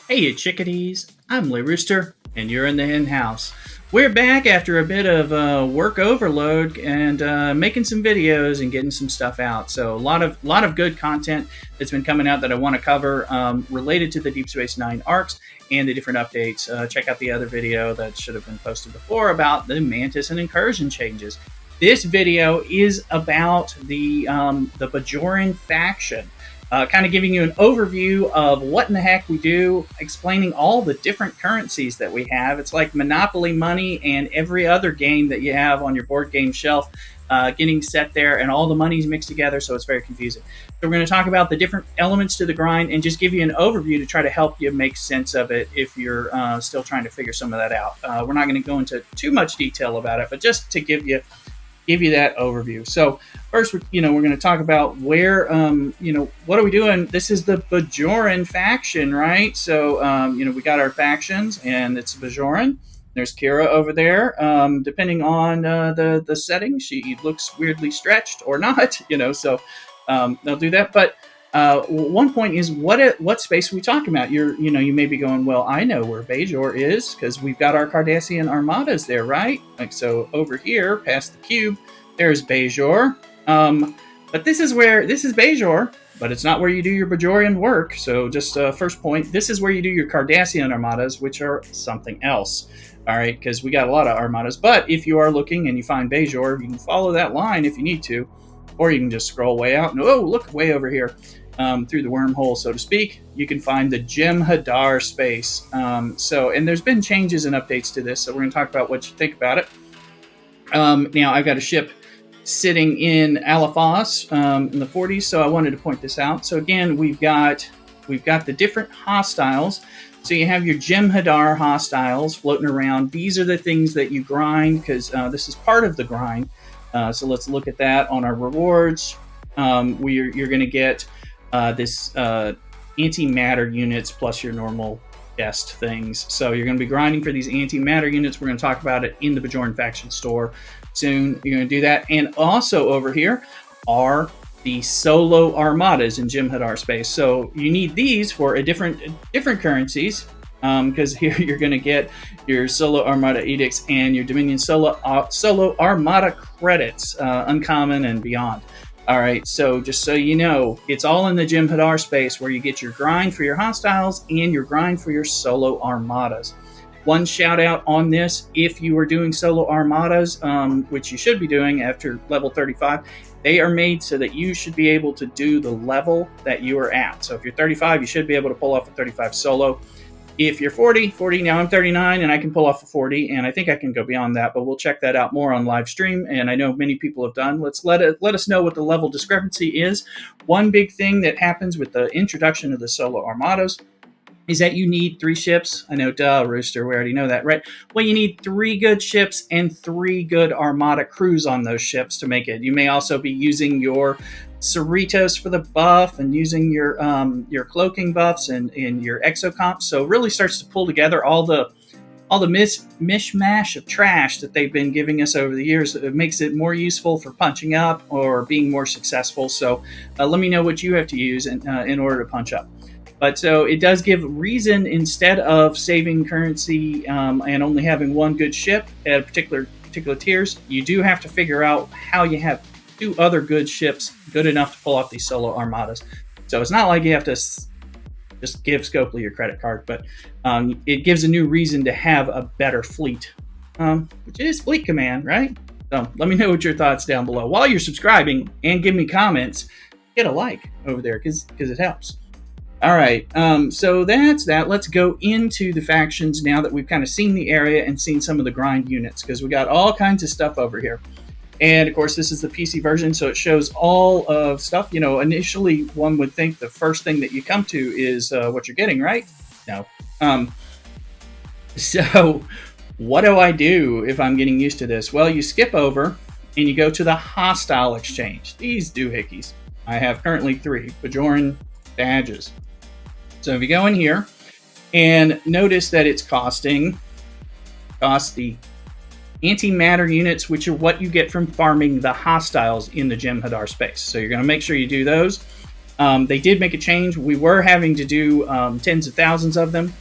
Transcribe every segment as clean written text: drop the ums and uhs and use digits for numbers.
Hey, you chickadees. I'm Lee Rooster, and you're in the hen house. We're back after a bit of work overload and making some videos and getting some stuff out. So a lot of good content that's been coming out that I want to cover related to the Deep Space Nine arcs and the different updates. Check out the other video that should have been posted before about the Mantis and Incursion changes. This video is about the Bajoran faction. Kind of giving you an overview of what in the heck we do, explaining all the different currencies that we have. It's like Monopoly money and every other game that you have on your board game shelf getting set there, and all the money's mixed together, so it's very confusing. So we're going to talk about the different elements to the grind and just give you an overview to try to help you make sense of it if you're still trying to figure some of that out. We're not going to go into too much detail about it, but just to give you that overview. So first, we're going to talk about where, what are we doing? This is the Bajoran faction, right? So, we got our factions, and it's Bajoran. There's Kira over there. Depending on the setting, she looks weirdly stretched or not, so they'll do that. But one point is what space are we talking about? You may be going, well, I know where Bajor is because we've got our Cardassian Armadas there, right? Like, so over here past the cube, there's Bajor. But this is Bajor, but it's not where you do your Bajorian work. So just first point, this is where you do your Cardassian Armadas, which are something else. All right, because we got a lot of Armadas. But if you are looking and you find Bajor, you can follow that line if you need to, or you can just scroll way out and look way over here. Through the wormhole, so to speak, you can find the Jem'Hadar space. And there's been changes and updates to this, so we're going to talk about what you think about it. Now, I've got a ship sitting in Alafos in the 40s, so I wanted to point this out. So again, we've got the different hostiles. So you have your Jem'Hadar hostiles floating around. These are the things that you grind, because this is part of the grind. So let's look at that on our rewards. You're going to get this antimatter units plus your normal guest things. So you're going to be grinding for these antimatter units. We're going to talk about it in the Bajoran faction store soon. You're going to do that. And also over here are the solo armadas in Jem'Hadar space. So you need these for different currencies. Because here you're going to get your Solo Armada Edicts and your Dominion Solo Armada credits, uncommon and beyond. All right, so just so you know, it's all in the Jem'Hadar space where you get your grind for your hostiles and your grind for your solo armadas. One shout out on this, if you are doing solo armadas, which you should be doing after level 35, they are made so that you should be able to do the level that you are at. So if you're 35, you should be able to pull off a 35 solo. If you're 40, now I'm 39 and I can pull off a 40, and I think I can go beyond that, but we'll check that out more on live stream, and I know many people have done. Let us know what the level discrepancy is. One big thing that happens with the introduction of the solo armadas is that you need 3 ships. I know, duh, Rooster, we already know that, right? Well, you need 3 good ships and 3 good armada crews on those ships to make it. You may also be using your Cerritos for the buff and using your cloaking buffs and your exocomps. So it really starts to pull together all the mishmash of trash that they've been giving us over the years. It makes it more useful for punching up or being more successful. So let me know what you have to use in order to punch up. But so it does give reason, instead of saving currency and only having 1 good ship at a particular tiers, you do have to figure out how you have 2 other good ships good enough to pull off these solo armadas. So it's not like you have to just give Scopely your credit card, but it gives a new reason to have a better fleet, which is Fleet Command, right? So let me know what your thoughts down below. While you're subscribing and give me comments, hit a like over there because it helps. All right, so that's that. Let's go into the factions now that we've kind of seen the area and seen some of the grind units, because we got all kinds of stuff over here. And of course, this is the PC version, so it shows all of stuff. Initially, one would think the first thing that you come to is what you're getting, right? No. So what do I do if I'm getting used to this? Well, you skip over and you go to the hostile exchange. These doohickeys. I have currently 3 Bajoran badges. So if you go in here and notice that it's costs the antimatter units, which are what you get from farming the hostiles in the Jem'Hadar space. So you're going to make sure you do those. They did make a change. We were having to do tens of thousands of them,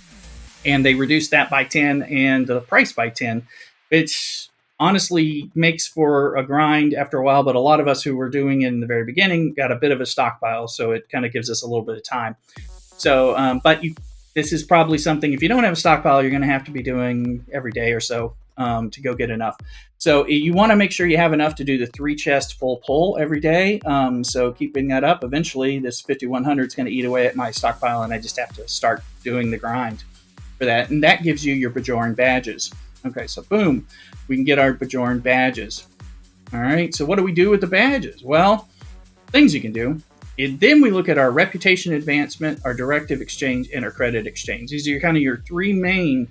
and they reduced that by 10 and the price by 10, which honestly makes for a grind after a while. But a lot of us who were doing it in the very beginning got a bit of a stockpile, so it kind of gives us a little bit of time. So, this is probably something, if you don't have a stockpile, you're going to have to be doing every day or so to go get enough. So you want to make sure you have enough to do the 3 chest full pull every day. So keeping that up, eventually this 5100 is going to eat away at my stockpile, and I just have to start doing the grind for that. And that gives you your Bajoran badges. Okay, so boom, we can get our Bajoran badges. All right, so what do we do with the badges? Well, things you can do. And then we look at our reputation advancement, our directive exchange, and our credit exchange. These are kind of your three main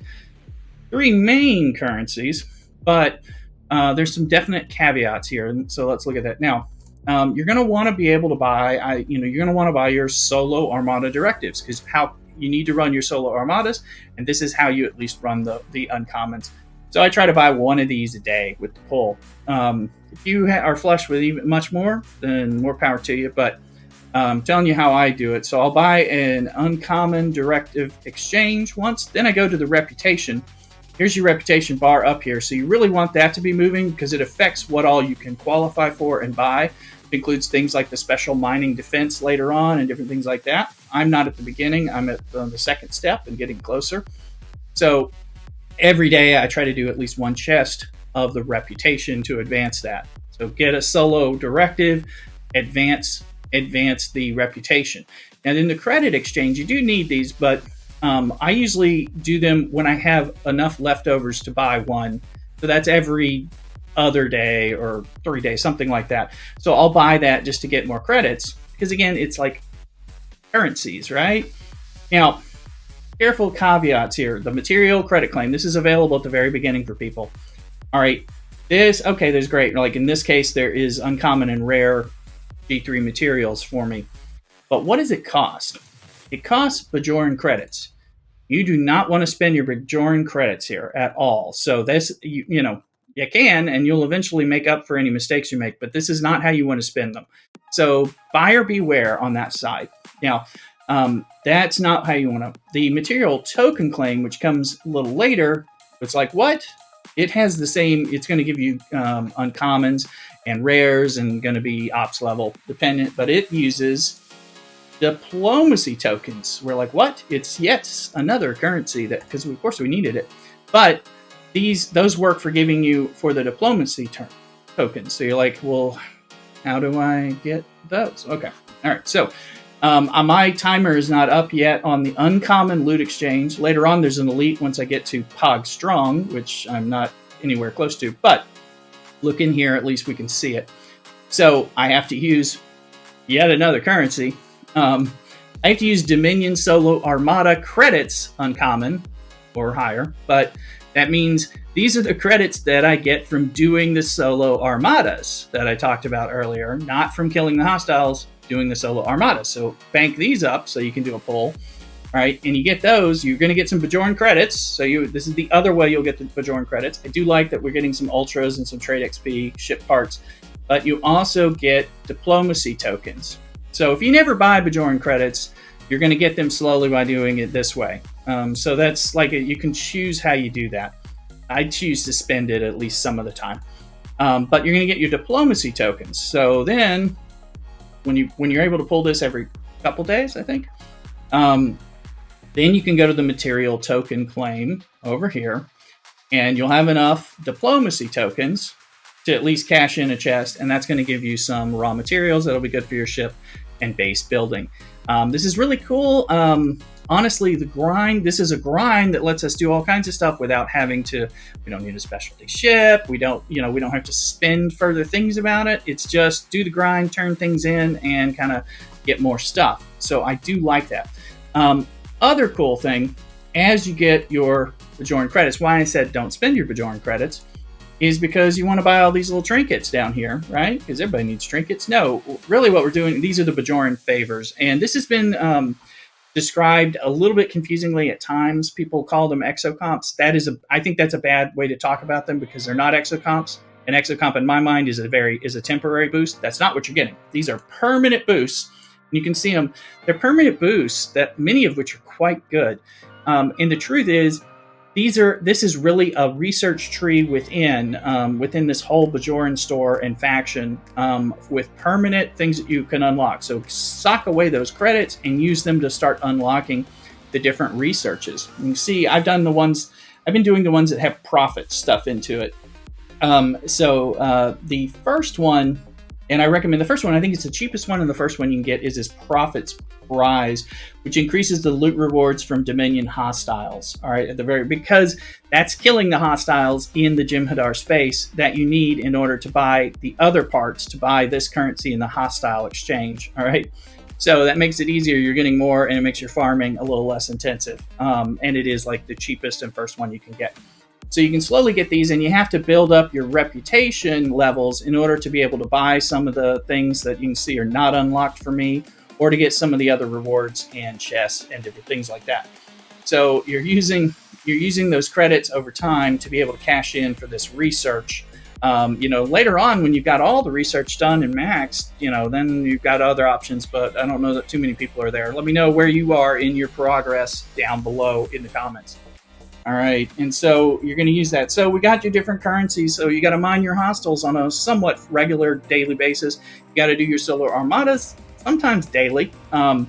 currencies, but there's some definite caveats here. And so let's look at that now. You're going to want to be able to buy, you're going to want to buy your solo Armada directives, because how you need to run your solo Armadas, and this is how you at least run the uncommons. So I try to buy one of these a day with the pull. If you are flush with even much more, then more power to you. But I'm telling you how I do it. So I'll buy an uncommon directive exchange once. Then I go to the reputation. Here's your reputation bar up here. So you really want that to be moving, because it affects what all you can qualify for and buy. It includes things like the special mining defense later on and different things like that. I'm not at the beginning. I'm at the second step and getting closer. So every day I try to do at least one chest of the reputation to advance that. So get a solo directive, advance the reputation. And in the credit exchange, you do need these, but I usually do them when I have enough leftovers to buy one. So that's every other day or 3 days, something like that. So I'll buy that just to get more credits, because again, it's like currencies, right? Now, careful caveats here. The material credit claim, this is available at the very beginning for people. All right, there's great. Like in this case, there is uncommon and rare G3 materials for me. But what does it cost? It costs Bajoran credits. You do not want to spend your Bajoran credits here at all. So this, you can, and you'll eventually make up for any mistakes you make, but this is not how you want to spend them. So buyer beware on that side. Now, that's not how you want to. The material token claim, which comes a little later, it's like, what? It has the same, it's going to give you uncommons and rares and going to be ops level dependent, but it uses diplomacy tokens. We're like, what? It's yet another currency that, because of course we needed it, but those work for giving you for the diplomacy tokens. So you're like, well, how do I get those? Okay, all right. So my timer is not up yet on the uncommon loot exchange. Later on, there's an elite once I get to Pog Strong, which I'm not anywhere close to, but look in here, at least we can see it. So I have to use yet another currency. I have to use Dominion Solo Armada credits uncommon or higher, but that means these are the credits that I get from doing the solo Armadas that I talked about earlier, not from killing the hostiles, doing the solo Armadas. So bank these up so you can do a pull, right? And you get those, you're going to get some Bajoran credits. So this is the other way you'll get the Bajoran credits. I do like that we're getting some ultras and some trade XP, ship parts, but you also get diplomacy tokens. So if you never buy Bajoran credits, you're going to get them slowly by doing it this way. So that's like you can choose how you do that. I choose to spend it at least some of the time. But you're going to get your diplomacy tokens. So then when you're able to pull this every couple days, I think, then you can go to the material token claim over here, and you'll have enough diplomacy tokens to at least cash in a chest, and that's going to give you some raw materials that'll be good for your ship and base building. This is really cool. Honestly, this is a grind that lets us do all kinds of stuff without having to. We don't need a specialty ship. We don't have to spend further things about it. It's just do the grind, turn things in, and kind of get more stuff. So I do like that. Other cool thing, as you get your Bajoran credits, why I said don't spend your Bajoran credits is because you want to buy all these little trinkets down here, right? Because everybody needs trinkets. No, really what we're doing, these are the Bajoran favors. And this has been described a little bit confusingly at times. People call them exocomps. I think that's a bad way to talk about them because they're not exocomps. An exocomp in my mind is a temporary boost. That's not what you're getting. These are permanent boosts You can see them; they're permanent boosts that many of which are quite good. And the truth is, this is really a research tree within this whole Bajoran store and faction, with permanent things that you can unlock. So sock away those credits and use them to start unlocking the different researches. You can see I've been doing the ones that have profit stuff into it. The first one, and I recommend the first one, I think it's the cheapest one, and the first one you can get is this Profits Rise, which increases the loot rewards from Dominion hostiles. All right, because that's killing the hostiles in the Jem'Hadar space that you need in order to buy the other parts, to buy this currency in the hostile exchange. All right. So that makes it easier. You're getting more, and it makes your farming a little less intensive. And it is like the cheapest and first one you can get. So you can slowly get these, and you have to build up your reputation levels in order to be able to buy some of the things that you can see are not unlocked for me, or to get some of the other rewards and chests and different things like that. So you're using those credits over time to be able to cash in for this research. Later on, when you've got all the research done and maxed, then you've got other options, but I don't know that too many people are there. Let me know where you are in your progress down below in the comments. All right, and so you're going to use that. So we got your different currencies. So you got to mine your hostiles on a somewhat regular daily basis. You got to do your solar armadas, sometimes daily. And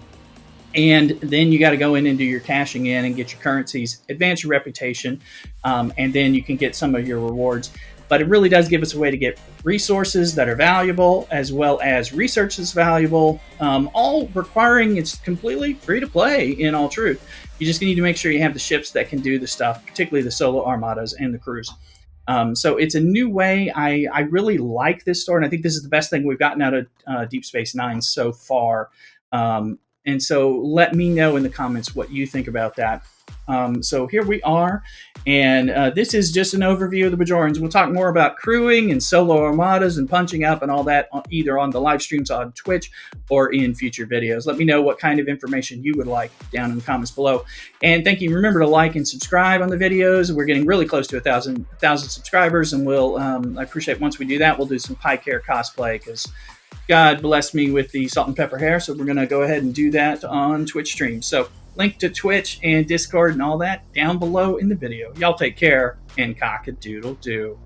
then you got to go in and do your cashing in and get your currencies, advance your reputation, and then you can get some of your rewards. But it really does give us a way to get resources that are valuable, as well as research that's valuable, all requiring it's completely free to play in all truth. You just need to make sure you have the ships that can do the stuff, particularly the solo armadas and the crews. So it's a new way. I really like this store, and I think this is the best thing we've gotten out of Deep Space Nine so far. And so let me know in the comments what you think about that. So here we are, and this is just an overview of the Bajorans. We'll talk more about crewing and solo armadas and punching up and all that, either on the live streams on Twitch or in future videos. Let me know what kind of information you would like down in the comments below. And thank you. Remember to like and subscribe on the videos. We're getting really close to 1,000 subscribers, and I appreciate once we do that, we'll do some Pycare cosplay, because God blessed me with the salt and pepper hair, so we're going to go ahead and do that on Twitch stream. So link to Twitch and Discord and all that down below in the video. Y'all take care, and cock-a-doodle-doo.